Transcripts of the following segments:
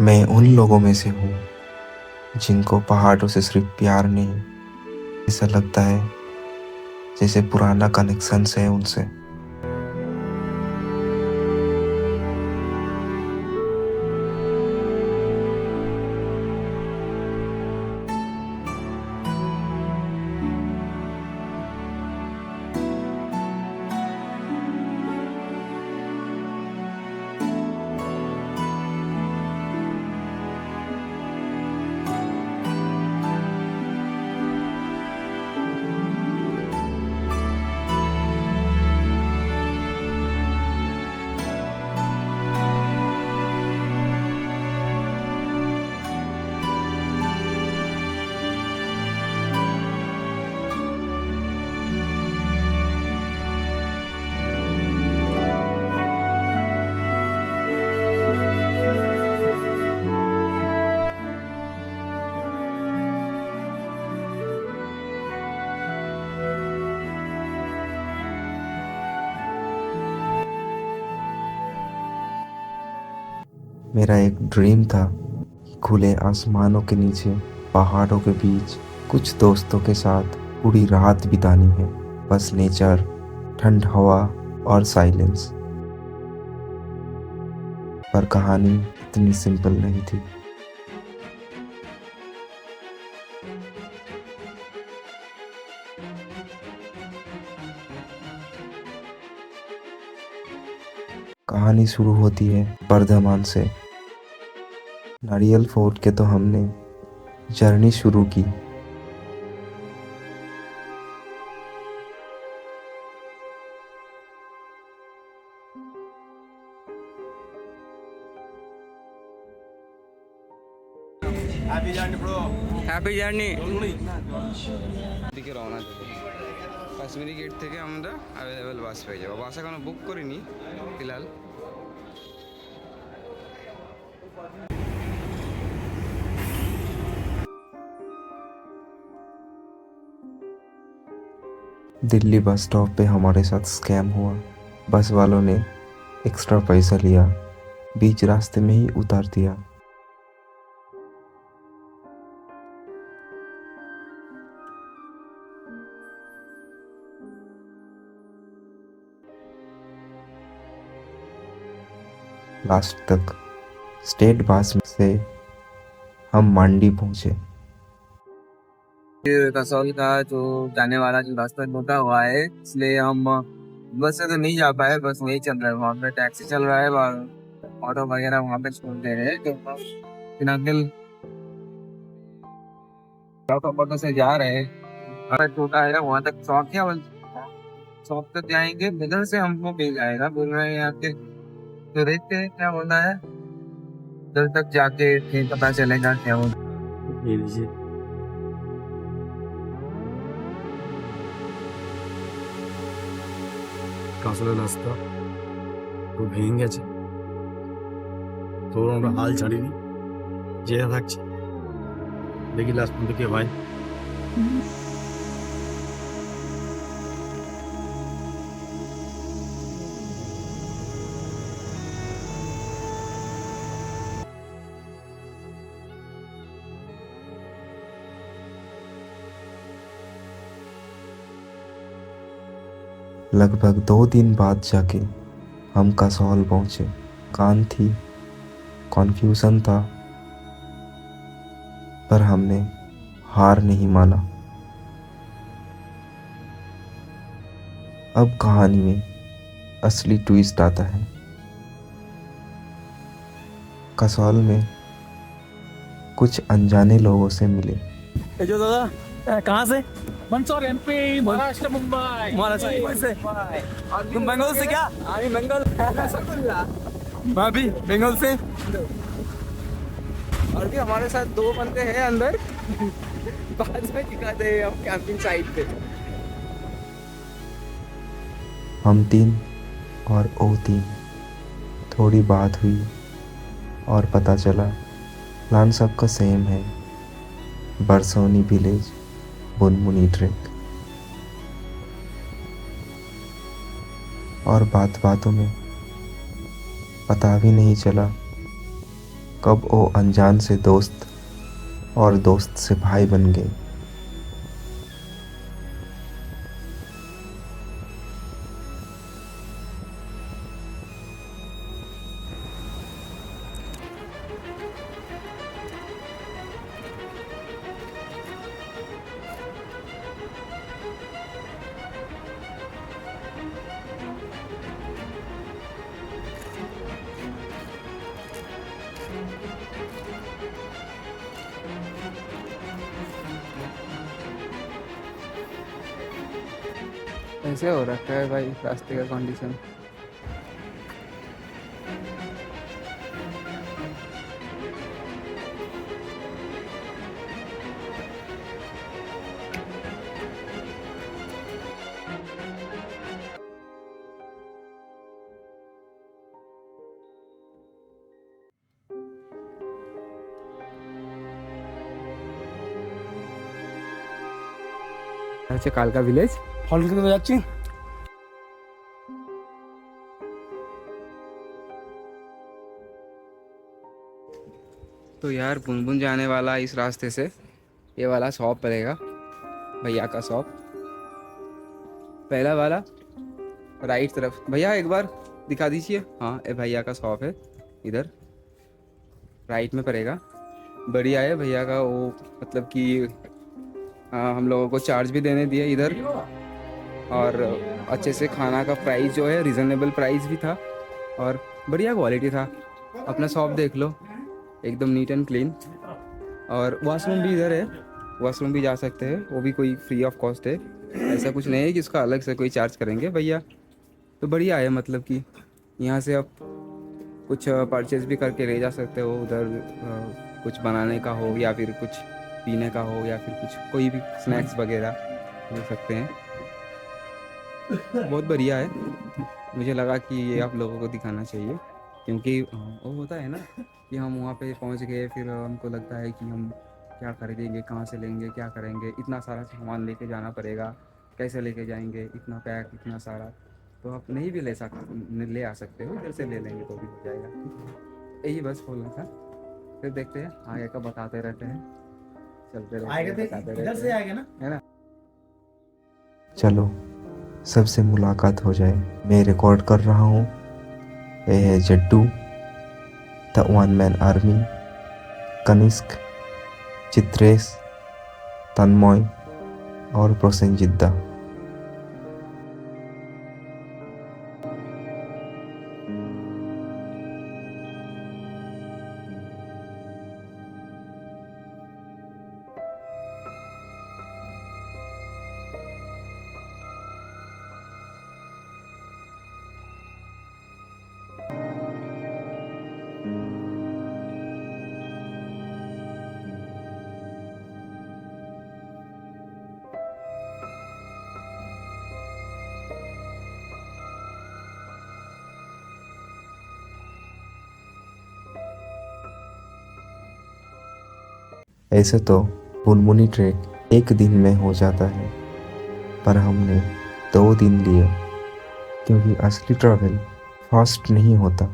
मैं उन लोगों में से हूँ जिनको पहाड़ों से सिर्फ प्यार नहीं, ऐसा लगता है जैसे पुराना कनेक्शन है उनसे। मेरा एक ड्रीम था कि खुले आसमानों के नीचे, पहाड़ों के बीच, कुछ दोस्तों के साथ पूरी रात बितानी है। बस नेचर, ठंड हवा और साइलेंस। पर कहानी इतनी सिंपल नहीं थी। कहानी शुरू होती है बर्धमान से। नारियल फोर्ट के तो हमने जर्नी शुरू की। হ্যাপি জার্নি দিকে রওনা দেবো। কাশ্মীরি গেট থেকে আমরা অ্যাভেলেবেল বাস পেয়ে যাবো। বাস এখনো বুক করিনি ফিলহাল। दिल्ली बस स्टॉप पे हमारे साथ स्कैम हुआ। बस वालों ने एक्स्ट्रा पैसा लिया, बीच रास्ते में ही उतार दिया। लास्ट तक स्टेट बस से हम मंडी पहुंचे। कसौल का जो जाने वाला जो रास्ता टूटा हुआ है, इसलिए हम बस से तो नहीं जा पाए। बस वही चल रहा है, वहाँ पे टैक्सी चल रहा है और ऑटो वगैरह वहाँ पे छोड़ दे रहे हैं। तो फिलहाल ऑटो से जा रहे हैं। अगर टूटा है वहाँ तक शॉप है, शॉप तक जाएंगे, उधर से हमको मिल जाएगा बोल रहे हैं यहाँ के। तो देखते हैं क्या होना है, उधर तक जाके फिर पता चलेगा क्या होना। ये लीजिए। কাসলের রাস্তা তো ভেঙে গেছে, তো আমরা হাল ছাড়িনি, যেতে থাকছি, দেখি লাস্ট পর্যন্ত কে হয়। लगभग 2 दिन बाद जाके हम कसौल पहुंचे। कान थी, कॉन्फ्यूजन था, पर हमने हार नहीं माना। अब कहानी में असली ट्विस्ट आता है। कसौल में कुछ अनजाने लोगों से मिले। जो दादा कहाँ से? मंदसौर, एमपी, महाराष्ट्र, मुंबई। महाराष्ट्र मुंबई से? तुम बंगाल से क्या? बंगाल। मैं भी बंगाल से। और भी हमारे साथ 2 बंदे हैं अंदर। बाद में दिखाते हैं हम कैंपिंग साइट पे। हम 3 और ओ 3 थोड़ी बात हुई और पता चला प्लान सबका सेम है। बरसोनी विलेज, बुनमुनी ट्रेक। और बातों में पता भी नहीं चला कब वो अनजान से दोस्त और दोस्त से भाई बन गए। ऐसे हो रखा है भाई रास्ते का कंडीशन। अच्छा कालका विलेज ফল খেতে যাচ্ছি। तो यार बुनबुन जाने वाला इस रास्ते से ये वाला शॉप पड़ेगा, भैया का शॉप, पहला वाला राइट तरफ। भैया एक बार दिखा दीजिए। हाँ ये भैया का शॉप है, इधर राइट में पड़ेगा। बढ़िया है भैया का वो, मतलब कि हम लोगों को चार्ज भी देने दिए इधर, और अच्छे से खाना का प्राइस जो है रिजनेबल प्राइस भी था और बढ़िया क्वालिटी था। अपना शॉप देख लो, एकदम नीट एंड क्लीन। और वॉशरूम भी इधर है, वॉशरूम भी जा सकते हैं, वो भी कोई फ्री ऑफ कॉस्ट है। ऐसा कुछ नहीं है कि उसका अलग से कोई चार्ज करेंगे भैया। तो बढ़िया है, मतलब कि यहाँ से आप कुछ परचेज भी करके ले जा सकते हो उधर, कुछ बनाने का हो या फिर कुछ पीने का हो या फिर कुछ कोई भी स्नैक्स वगैरह ले सकते हैं। बहुत बढ़िया है, मुझे लगा कि ये आप लोगों को दिखाना चाहिए, क्योंकि वो होता है ना कि हम वहाँ पे पहुँच गए, फिर हमको लगता है कि हम क्या खरीदेंगे, कहाँ से लेंगे, क्या करेंगे, इतना सारा सामान लेके जाना पड़ेगा, कैसे लेके जाएंगे, इतना पैक, इतना सारा। तो आप नहीं भी ले आ सकते हो, इधर से ले लेंगे तो भी हो जाएगा। यही बस बोलना था, फिर देखते हैं आगे का बताते रहते हैं, चलते रहते हैं, बताते रहते हैं, है ना। चलो सबसे मुलाकात हो जाए। मैं रिकॉर्ड कर रहा हूँ। ये है Jaddu, the one man army, Kanishk, Chitresh, Tanmay और प्रोसेनजिद्दा। ऐसे तो बुनबुनी ट्रैक एक दिन में हो जाता है, पर हमने 2 दिन लिए, क्योंकि असली ट्रैवल फास्ट नहीं होता।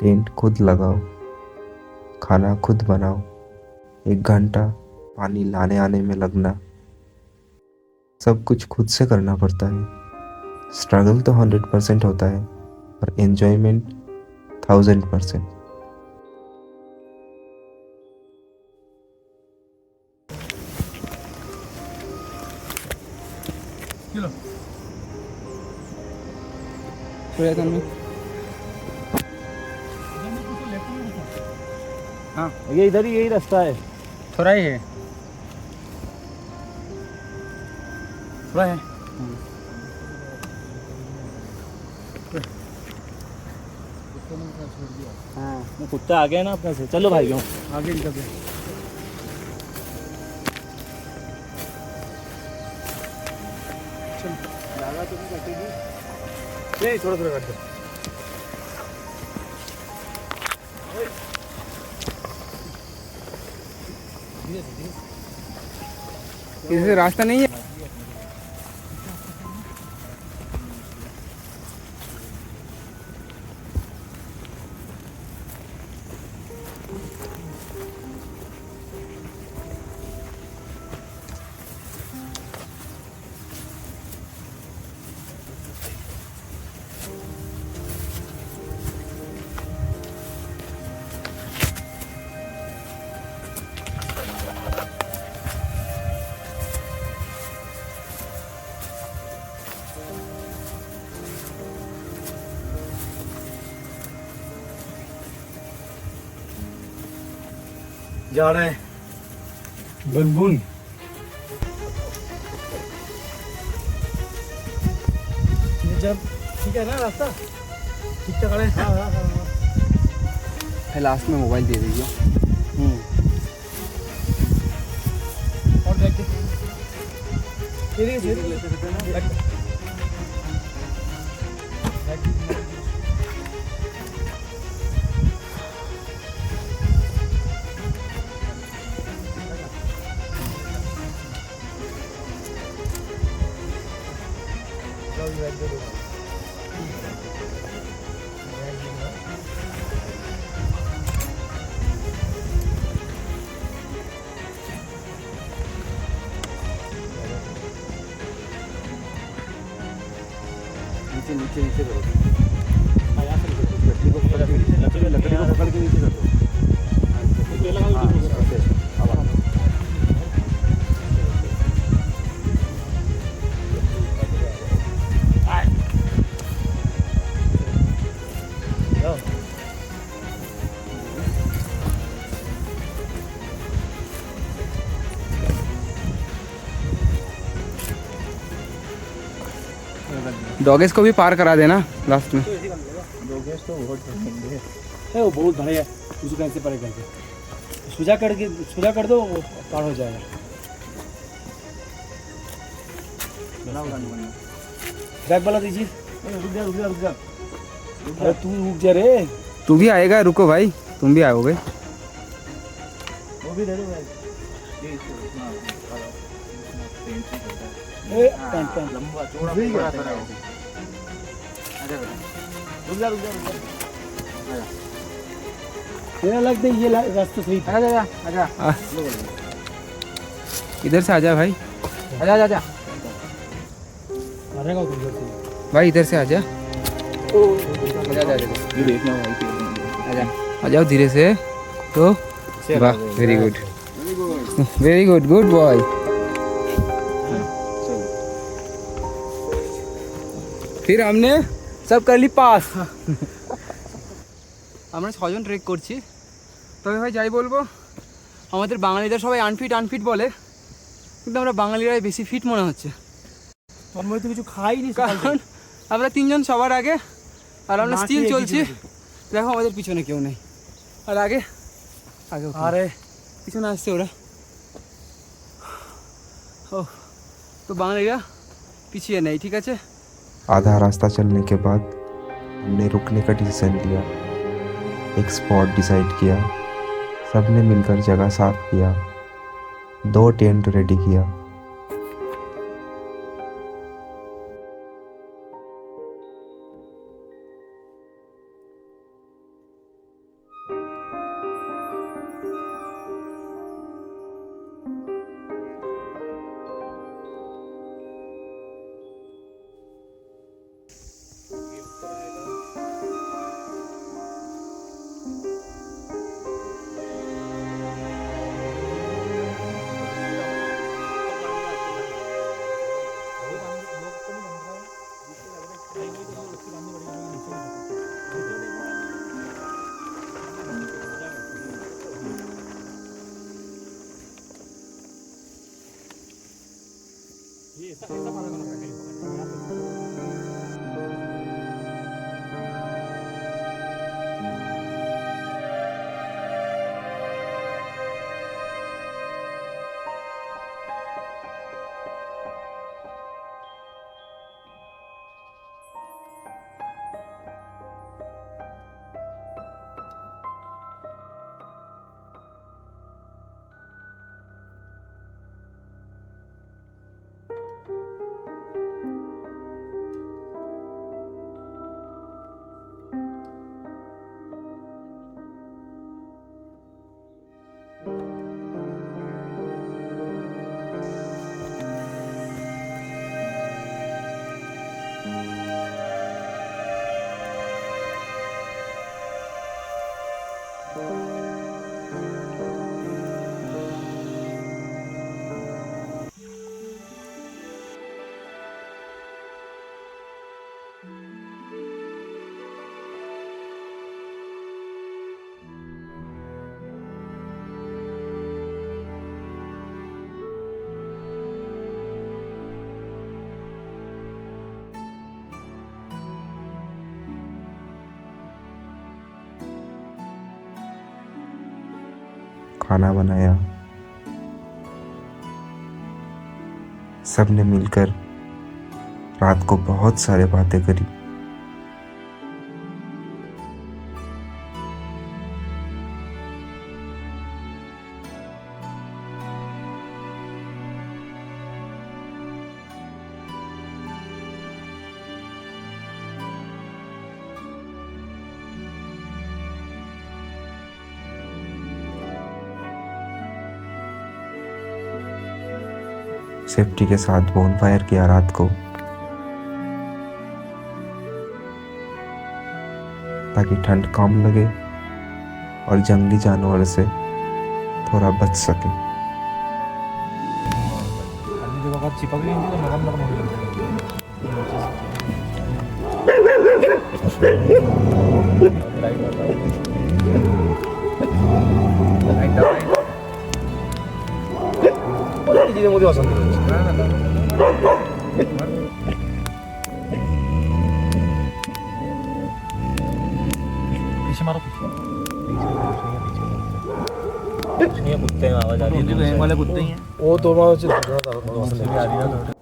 टेंट खुद लगाओ, खाना खुद बनाओ, 1 घंटा पानी लाने आने में लगना, सब कुछ खुद से करना पड़ता है। स्ट्रगल तो 100% होता है, और एन्जॉयमेंट 1000%। हाँ ये इधर ही यही रास्ता है, थोड़ा ही है, थोड़ा है। हाँ वो कुत्ता आ गया ना अपने से। चलो भाइयों आगे निकलते हैं। नहीं, थोड़ा थोड़ा करते। इसे रास्ता नहीं है। जा रहे हैं बुनबुन। जब ठीक है ना रास्ता ठीक ठाक है। हाँ लास्ट में मोबाइल दे दीजिए। और देख धीरे नीचे नीचे नीचे करो। लकड़ी को पकड़ के नीचे कर दो। डॉगेस को भी पार करा देना लास्ट में। डॉगेस तो बहुत ठंडे है, वो बहुत बड़े है, उसको कैसे पार करके सुजा कर दो, वो पार हो जाएगा। बैग वाला दीजिए। रुक जा। अरे तू रुक जा रे। तू भी आएगा? रुको भाई, तुम भी आओगे। वो भी दे दो भाई। पैंट लंबा चौड़ा रुक जा। मेरा लगता है ये रास्ता सही था। आजा। इधर से आजा भाई। आजा। मारेगा उधर से भाई इधर से आजा। आ जाओ धीरे से। तो वाह, वेरी गुड बॉय। फिर हमने सब कर ली পাস। আমরা 6 জন ট্রেক করছি। তবে ভাই যাই বলবো, আমাদের বাঙালিদের সবাই আনফিট বলে, কিন্তু আমরা বাঙালিরাই বেশি ফিট মনে হচ্ছে। তোর মধ্যে তো কিছু খাইনি, কারণ আমরা 3 জন সবার আগে, আর আমরা স্টিল চলছি। দেখো আমাদের পিছনে কেউ নেই, আর আগে আরে পিছনে আসছে ওরা। ও তো বাঙালিরা পিছিয়ে নেই, ঠিক আছে। आधा रास्ता चलने के बाद हमने रुकने का डिसीजन लिया। एक स्पॉट डिसाइड किया, सबने मिलकर जगह साफ किया, 2 टेंट रेडी किया। खाना बनाया। सबने मिलकर रात को बहुत सारे बातें करी। सेफ्टी के साथ बोनफायर किया रात को, ताकि ठंड कम लगे और जंगली जानवर से थोड़ा बच सके।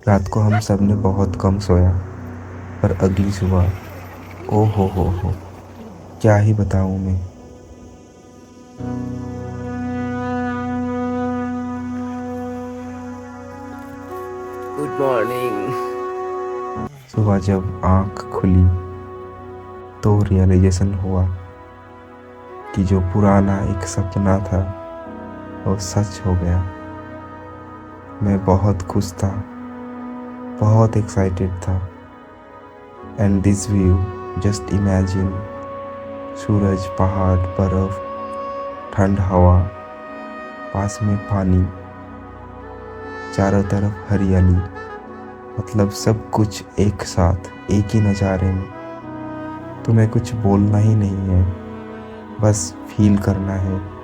रात को हम सब ने बहुत कम सोया, पर अगली सुबह ओ हो क्या ही बताऊं मैं। Good morning. सुबह जब आंख खुली तो रियलाइजेशन हुआ कि जो पुराना एक सपना था वो सच हो गया। मैं बहुत खुश था, बहुत एक्साइटेड था। And this view, just imagine, सूरज, पहाड़, बर्फ, ठंड हवा, पास में पानी, चारों तरफ हरियाली, मतलब सब कुछ एक साथ एक ही नज़ारे में। तुम्हें कुछ बोलना ही नहीं है, बस फील करना है।